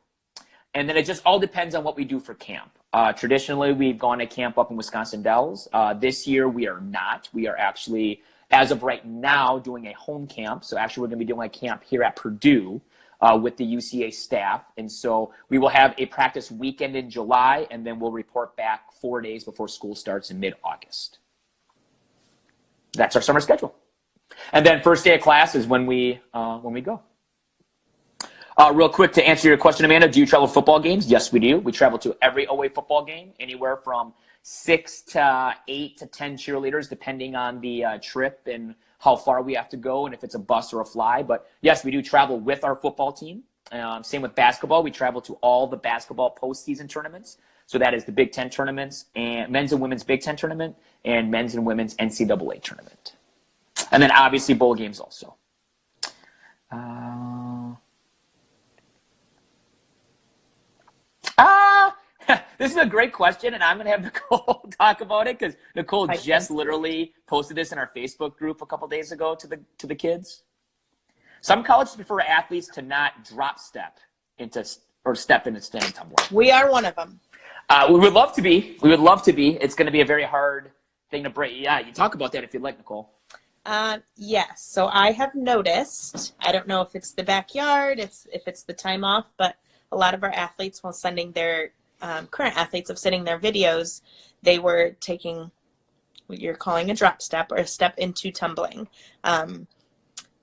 And then it just all depends on what we do for camp. Traditionally, we've gone to camp up in Wisconsin Dells. This year, we are not. We are actually, as of right now, doing a home camp. So actually, we're going to be doing a camp here at Purdue with the UCA staff. And so we will have a practice weekend in July, and then we'll report back 4 days before school starts in mid-August. That's our summer schedule. And then first day of class is when we go. Real quick to answer your question, Amanda, do you travel to football games? Yes, we do. We travel to every OA football game, anywhere from 6 to 8 to 10 cheerleaders, depending on the trip and how far we have to go and if it's a bus or a fly. But yes, we do travel with our football team. Same with basketball. We travel to all the basketball postseason tournaments. So that is the Big Ten tournaments and men's and women's Big Ten tournament and men's and women's NCAA tournament. And then obviously bowl games also. This is a great question, and I'm going to have Nicole talk about it because Nicole just literally posted this in our Facebook group a couple days ago to the kids. Some colleges prefer athletes to not drop step into standing tumbling. We are one of them. We would love to be. We would love to be. It's going to be a very hard thing to break. Yeah, you talk about that if you'd like, Nicole. Yes. So I have noticed, I don't know if it's the backyard, if it's the time off, but a lot of our athletes, while sending their current athletes of sending their videos, they were taking what you're calling a drop step or a step into tumbling.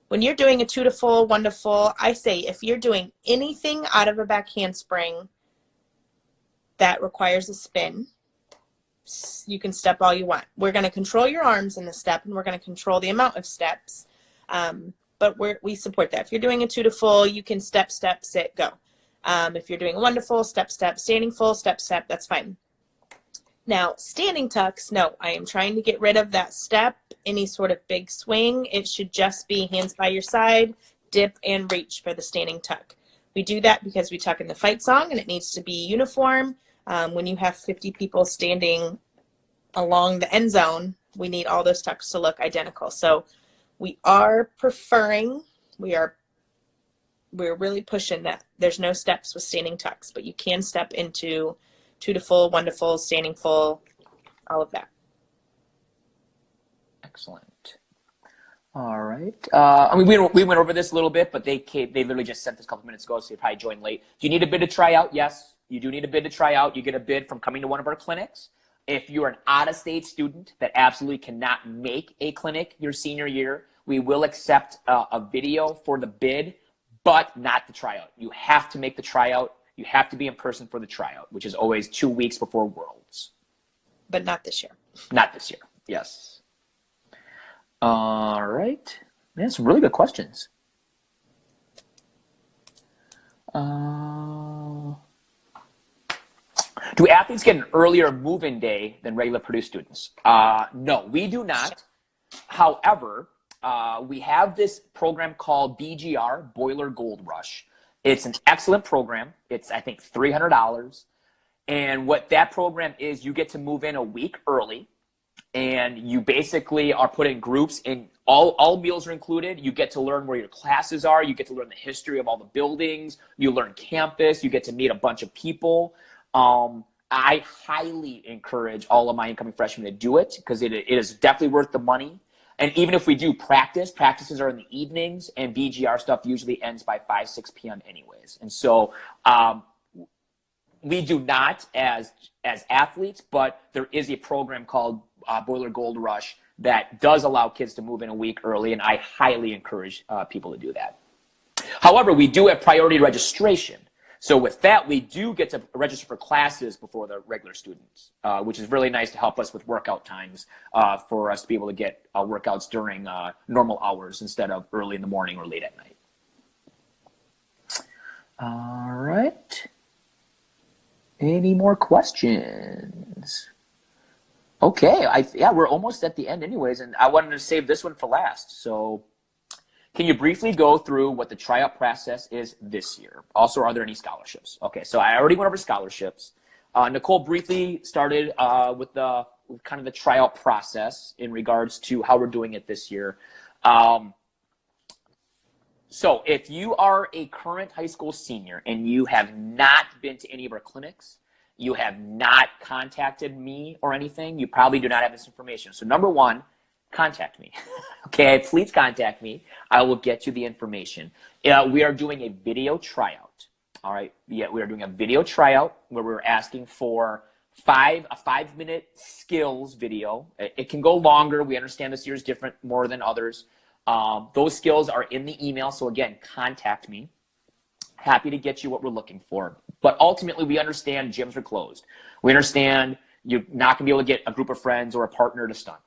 When you're doing a 2 to full, 1 to full, I say if you're doing anything out of a back handspring that requires a spin, you can step all you want. We're going to control your arms in the step, and we're going to control the amount of steps. But we support that. If you're doing a 2 to full, you can step, step, sit, go. If you're doing a 1 to full, step, step, standing full, step, step, that's fine. Now, standing tucks, no, I am trying to get rid of that step, any sort of big swing. It should just be hands by your side, dip, and reach for the standing tuck. We do that because we tuck in the fight song, and it needs to be uniform. When you have 50 people standing along the end zone, we need all those tucks to look identical. So we are preferring, we're really pushing that there's no steps with standing tucks, but you can step into 2 to full, 1 to full, standing full, all of that. Excellent. All right. I mean, we went over this a little bit, but they literally just sent this a couple minutes ago, so you probably joined late. Do you need a bid to try out? Yes, you do need a bid to try out. You get a bid from coming to one of our clinics. If you're an out-of-state student that absolutely cannot make a clinic your senior year, we will accept a video for the bid, but not the tryout. You have to make the tryout. You have to be in person for the tryout, which is always 2 weeks before Worlds. But not this year. Not this year, yes. All right. Man, some really good questions. Do athletes get an earlier move-in day than regular Purdue students? No, we do not. However, we have this program called BGR, Boiler Gold Rush. It's an excellent program. It's, I think, $300. And what that program is, you get to move in a week early, and you basically are put in groups, and all meals are included. You get to learn where your classes are. You get to learn the history of all the buildings. You learn campus. You get to meet a bunch of people. I highly encourage all of my incoming freshmen to do it because it is definitely worth the money. And even if we do practices are in the evenings, and BGR stuff usually ends by 5, 6 p.m. anyways. And so we do not as athletes, but there is a program called Boiler Gold Rush that does allow kids to move in a week early, and I highly encourage people to do that. However, we do have priority registration. So with that, we do get to register for classes before the regular students, which is really nice to help us with workout times for us to be able to get workouts during normal hours instead of early in the morning or late at night. All right. Any more questions? Okay, yeah, we're almost at the end anyways, and I wanted to save this one for last. So can you briefly go through what the tryout process is this year? Also, are there any scholarships? Okay, so I already went over scholarships. Nicole briefly started with kind of the tryout process in regards to how we're doing it this year. So if you are a current high school senior and you have not been to any of our clinics, you have not contacted me or anything, you probably do not have this information. So number one, contact me. Okay, please contact me. I will get you the information. We are doing a video tryout. All right, yeah, we are doing a video tryout where we're asking for a 5-minute skills video. It can go longer. We understand this year is different more than others. Those skills are in the email. So again, contact me. Happy to get you what we're looking for. But ultimately, we understand gyms are closed. We understand you're not going to be able to get a group of friends or a partner to stunt.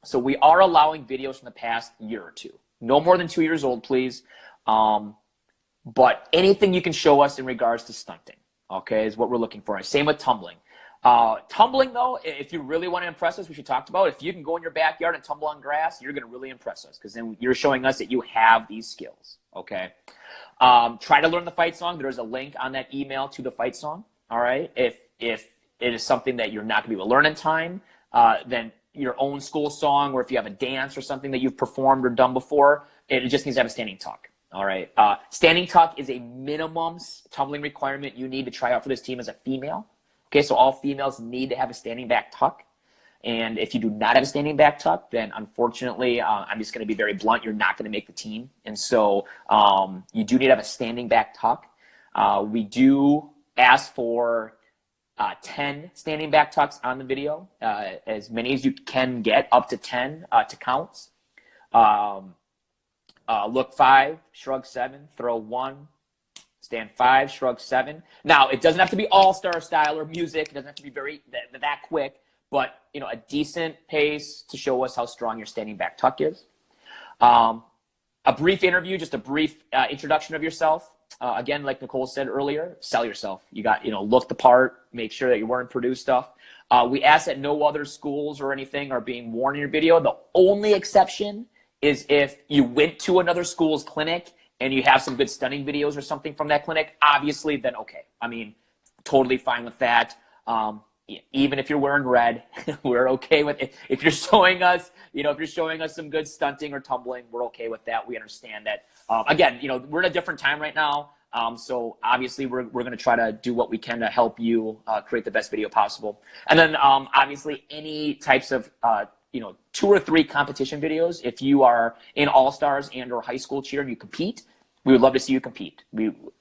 So we are allowing videos from the past year or two. No more than 2 years old, please. But anything you can show us in regards to stunting, okay, is what we're looking for. Same with tumbling. Tumbling, though, if you really want to impress us, which we talked about, if you can go in your backyard and tumble on grass, you're going to really impress us because then you're showing us that you have these skills, okay? Try to learn the fight song. There's a link on that email to the fight song, all right? If it is something that you're not going to be able to learn in time, then your own school song, or if you have a dance or something that you've performed or done before, it just needs to have a standing tuck. All right. Standing tuck is a minimum tumbling requirement you need to try out for this team as a female. Okay, so all females need to have a standing back tuck. And if you do not have a standing back tuck, then unfortunately, I'm just going to be very blunt, you're not going to make the team. And so you do need to have a standing back tuck. We do ask for 10 standing back tucks on the video, as many as you can get, up to 10 to counts. Look 5, shrug 7, throw 1, stand 5, shrug 7. Now, it doesn't have to be all-star style or music. It doesn't have to be that quick, but a decent pace to show us how strong your standing back tuck is. A brief interview, just a brief introduction of yourself. Again, like Nicole said earlier, sell yourself. You got, look the part, make sure that you're wearing Purdue stuff. We ask that no other schools or anything are being worn in your video. The only exception is if you went to another school's clinic and you have some good stunning videos or something from that clinic, obviously, then okay. I mean, totally fine with that. Even if you're wearing red, we're okay with it. If you're showing us, if you're showing us some good stunting or tumbling, we're okay with that. We understand that. Again, we're in a different time right now. So obviously we're going to try to do what we can to help you create the best video possible. And then obviously any types of, 2 or 3 competition videos. If you are in All-Stars and or high school cheer and you compete, we would love to see you compete.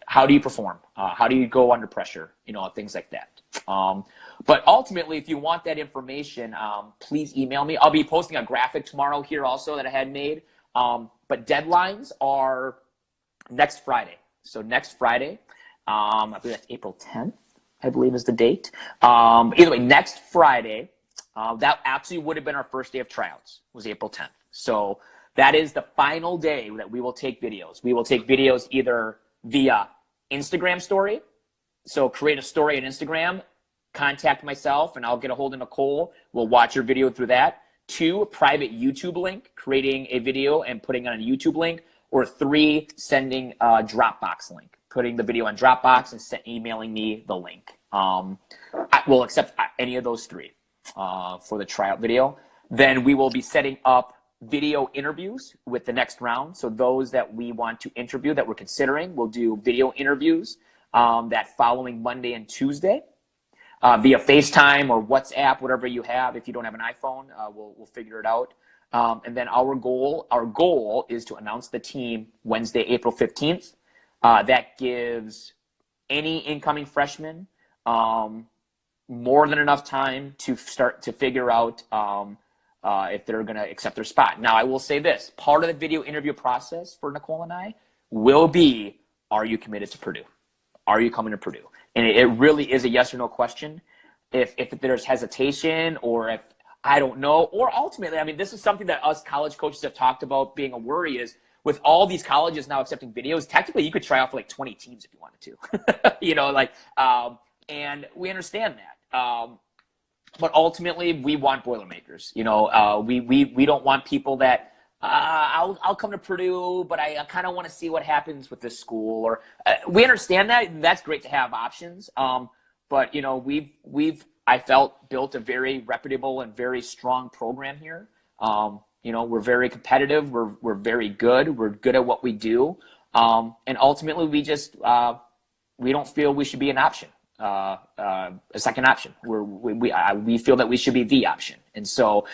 How do you perform? How do you go under pressure? Things like that. But ultimately, if you want that information, please email me. I'll be posting a graphic tomorrow here also that I had made. But deadlines are next Friday. So next Friday, I believe that's April 10th, I believe is the date. Either way, next Friday, that actually would have been our first day of tryouts, was April 10th. So that is the final day that we will take videos. We will take videos either via Instagram story. So create a story on Instagram, contact myself, and I'll get a hold of Nicole. We'll watch your video through that. 2, private YouTube link, creating a video and putting on a YouTube link. Or 3, sending a Dropbox link, putting the video on Dropbox and emailing me the link. I will accept any of those 3 for the tryout video. Then we will be setting up video interviews with the next round. So those that we want to interview that we're considering, we'll do video interviews that following Monday and Tuesday via FaceTime or WhatsApp, whatever you have. If you don't have an iPhone, we'll figure it out. And then our goal is to announce the team Wednesday, April 15th. That gives any incoming freshmen more than enough time to start to figure out if they're going to accept their spot. Now, I will say this. Part of the video interview process for Nicole and I will be, are you committed to Purdue? Are you coming to Purdue? And it really is a yes or no question. If there's hesitation or if, I don't know, or ultimately, I mean, this is something that us college coaches have talked about being a worry is with all these colleges now accepting videos, technically you could try out for like 20 teams if you wanted to, you know, like, and we understand that. But ultimately we want Boilermakers, you know, we don't want people that, I'll come to Purdue, but I kind of want to see what happens with this school, or we understand that, and that's great to have options. But you know, I felt built a very reputable and very strong program here. You know, we're very competitive. We're very good. We're good at what we do. And ultimately we just, we don't feel we should be an option, a second option. We feel that we should be the option. And so,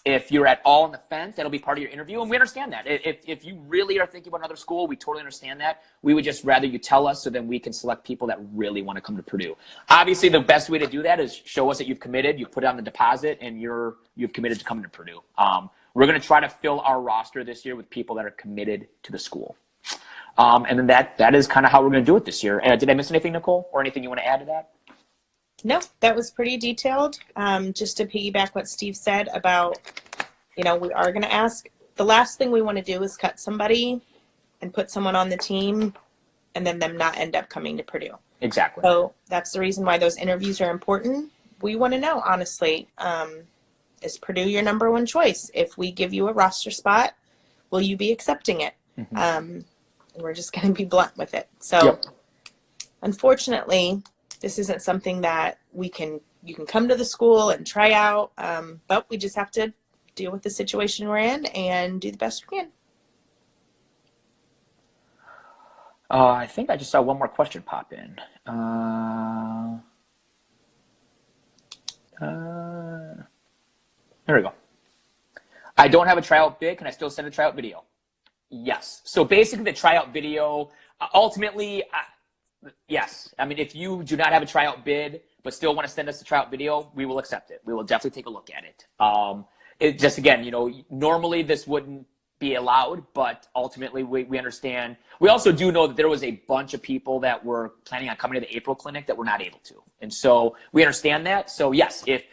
if you're at all on the fence, that'll be part of your interview, and we understand that. If you really are thinking about another school, we totally understand that. We would just rather you tell us so then we can select people that really want to come to Purdue. Obviously, the best way to do that is show us that you've committed, you've put on the deposit, and you've committed to coming to Purdue. We're going to try to fill our roster this year with people that are committed to the school. And then that is kind of how we're going to do it this year. Did I miss anything, Nicole, or anything you want to add to that? No, that was pretty detailed. Just to piggyback what Steve said about, you know, we are going to ask. The last thing we want to do is cut somebody and put someone on the team and then them not end up coming to Purdue. Exactly. So that's the reason why those interviews are important. We want to know, honestly, is Purdue your number one choice? If we give you a roster spot, will you be accepting it? Mm-hmm. And we're just going to be blunt with it. So Unfortunately, this isn't something that you can come to the school and try out, but we just have to deal with the situation we're in and do the best we can. I think I just saw one more question pop in. There we go. I don't have a tryout bid. Can I still send a tryout video? Yes. So basically the tryout video, ultimately, yes. I mean, if you do not have a tryout bid, but still want to send us a tryout video, we will accept it. We will definitely take a look at it. It just, again, you know, normally this wouldn't be allowed, but ultimately we understand. We also do know that there was a bunch of people that were planning on coming to the April clinic that were not able to. And so we understand that. So yes, if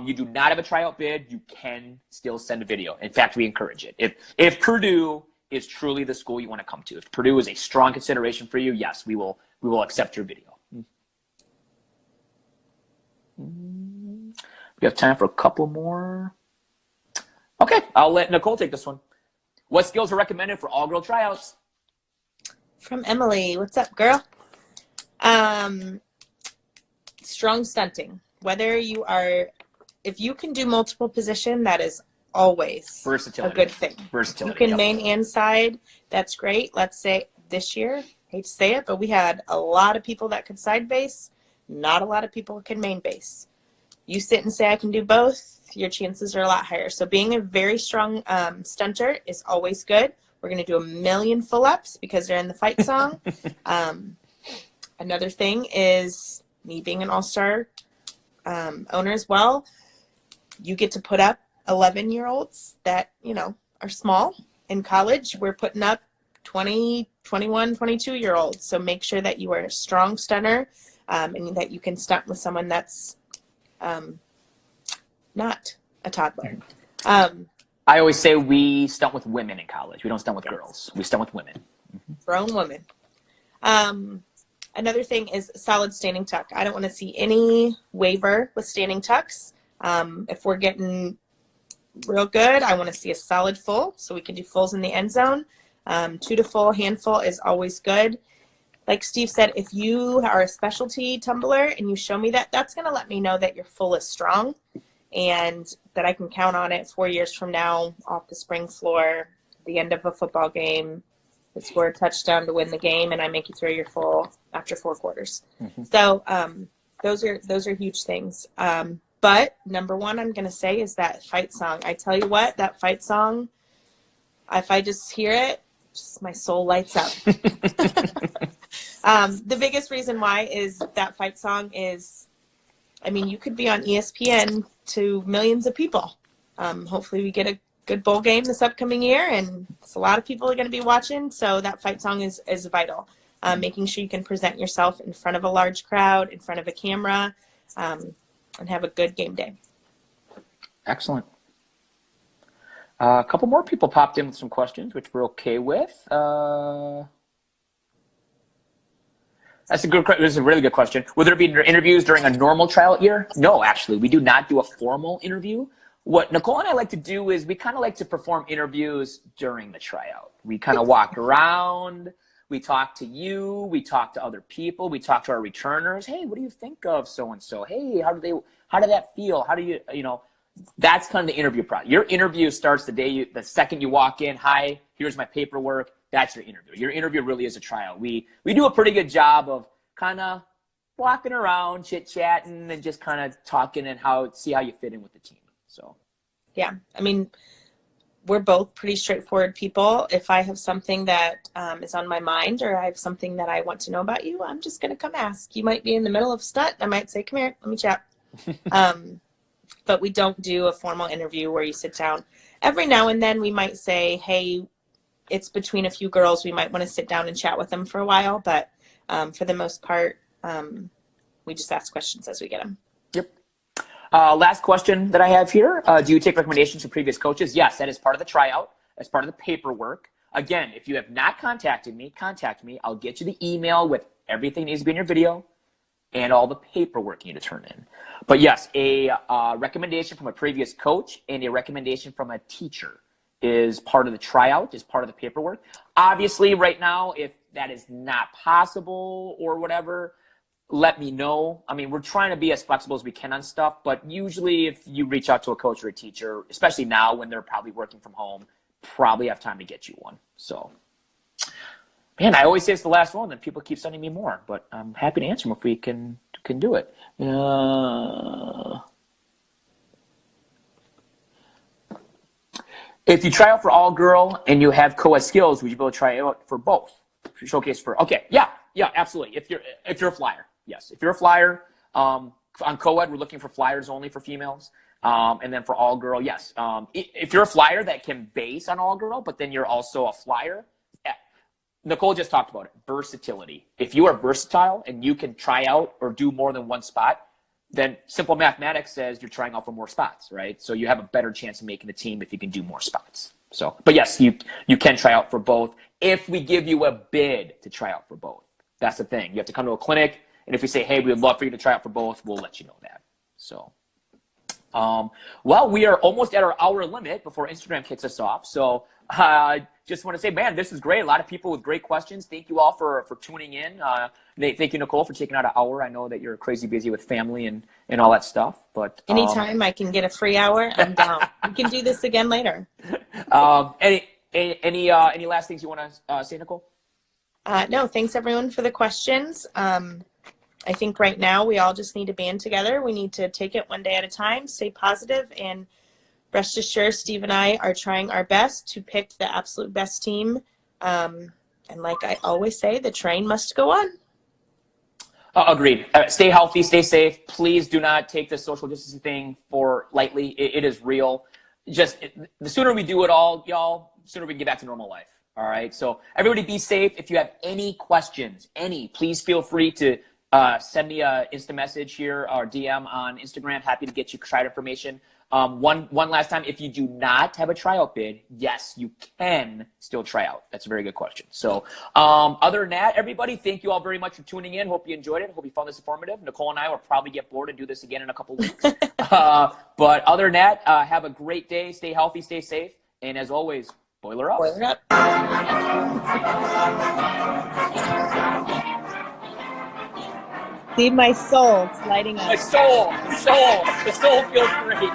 you do not have a tryout bid, you can still send a video. In fact, we encourage it. If Purdue is truly the school you want to come to, if Purdue is a strong consideration for you, yes, we will accept your video. We have time for a couple more. Okay, I'll let Nicole take this one. What skills are recommended for all-girl tryouts? From Emily. What's up, girl? Strong stunting. Whether you are, if you can do multiple position, that is always versatility. A good thing. Versatility. You can main and side. That's great. Let's say this year, hate to say it, but we had a lot of people that could side base. Not a lot of people can main base. You sit and say I can do both, your chances are a lot higher. So being a very strong stunter is always good. We're going to do 1,000,000 pull-ups because they're in the fight song. Another thing is me being an all-star owner as well. You get to put up 11-year-olds that, you know, are small. In college, we're putting up 20, 21, 22-year-olds. So make sure that you are a strong stunner and that you can stunt with someone that's not a toddler. I always say we stunt with women in college. We don't stunt with girls. We stunt with women. Grown women. Another thing is solid standing tuck. I don't want to see any waiver with standing tucks. If we're getting real good, I want to see a solid full, so we can do fulls in the end zone. 2 to full, handful is always good. Like Steve said, if you are a specialty tumbler and you show me that, that's going to let me know that your full is strong and that I can count on it 4 years from now off the spring floor, the end of a football game, to score a touchdown to win the game, and I make you throw your full after 4 quarters. So those are huge things. But number one, I'm going to say is that fight song. I tell you what, that fight song, if I just hear it, just my soul lights up. The biggest reason why is that fight song is, I mean, you could be on ESPN to millions of people. Hopefully we get a good bowl game this upcoming year, and it's a lot of people are going to be watching, so that fight song is vital. Making sure you can present yourself in front of a large crowd, in front of a camera, and have a good game day. Excellent. A couple more people popped in with some questions, which we're okay with. This is a really good question. Will there be interviews during a normal tryout year? No, actually, we do not do a formal interview. What Nicole and I like to do is we kind of like to perform interviews during the tryout. We kind of walk around, we talk to you, we talk to other people, we talk to our returners. Hey, what do you think of so-and-so? Hey, how did that feel? How do you, that's kind of the interview process. Your interview starts the second you walk in. Hi, here's my paperwork. That's your interview. Your interview really is a tryout. We do a pretty good job of kind of walking around, chit-chatting, and just kind of talking and see how you fit in with the team. So, yeah, I mean, we're both pretty straightforward people. If I have something that is on my mind, or I have something that I want to know about you, I'm just going to come ask. You might be in the middle of stunt. I might say, come here, let me chat. But we don't do a formal interview where you sit down. Every now and then we might say, hey, it's between a few girls. We might want to sit down and chat with them for a while. But for the most part, we just ask questions as we get them. Yep. Last question that I have here. Do you take recommendations from previous coaches? Yes, that is part of the tryout. That's part of the paperwork. Again, if you have not contacted me, contact me. I'll get you the email with everything that needs to be in your video and all the paperwork you need to turn in. But yes, a recommendation from a previous coach and a recommendation from a teacher is part of the tryout, is part of the paperwork. Obviously, right now, if that is not possible or whatever, let me know. I mean, we're trying to be as flexible as we can on stuff, but usually if you reach out to a coach or a teacher, especially now when they're probably working from home, probably have time to get you one. So, man, I always say it's the last one, and people keep sending me more, but I'm happy to answer them if we can do it. If you try out for all girl and you have co-ed skills, would you be able to try out for both? Showcase for, okay, yeah, absolutely. If you're a flyer, yes. If you're a flyer, on co-ed, we're looking for flyers only for females. And then for all girl, yes. If you're a flyer that can base on all girl, but then you're also a flyer, Nicole just talked about it, versatility. If you are versatile and you can try out or do more than one spot, then simple mathematics says you're trying out for more spots, right? So you have a better chance of making the team if you can do more spots. So, but yes, you can try out for both if we give you a bid to try out for both. That's the thing. You have to come to a clinic, and if we say, hey, we would love for you to try out for both, we'll let you know that. So, well, we are almost at our hour limit before Instagram kicks us off. So just want to say, man, this is great. A lot of people with great questions. Thank you all for tuning in. Thank you, Nicole, for taking out an hour. I know that you're crazy busy with family and all that stuff. But anytime I can get a free hour, I'm down. We can do this again later. Any last things you want to say, Nicole? No, thanks everyone for the questions. I think right now we all just need to band together. We need to take it one day at a time, stay positive, and rest assured Steve and I are trying our best to pick the absolute best team. And like I always say, the train must go on. Agreed. Stay healthy, stay safe. Please do not take the social distancing thing for lightly. It is real. The sooner we do it all, y'all, the sooner we can get back to normal life. All right. So everybody be safe. If you have any questions, please feel free to send me a Insta message here or DM on Instagram. Happy to get you tryout information. One last time, if you do not have a tryout bid, yes, you can still try out. That's a very good question. So other than that, everybody, thank you all very much for tuning in. Hope you enjoyed it. Hope you found this informative. Nicole and I will probably get bored and do this again in a couple weeks. But other than that, have a great day. Stay healthy, stay safe. And as always, boiler up. Boiler up. See my soul, it's lighting up. The soul feels great.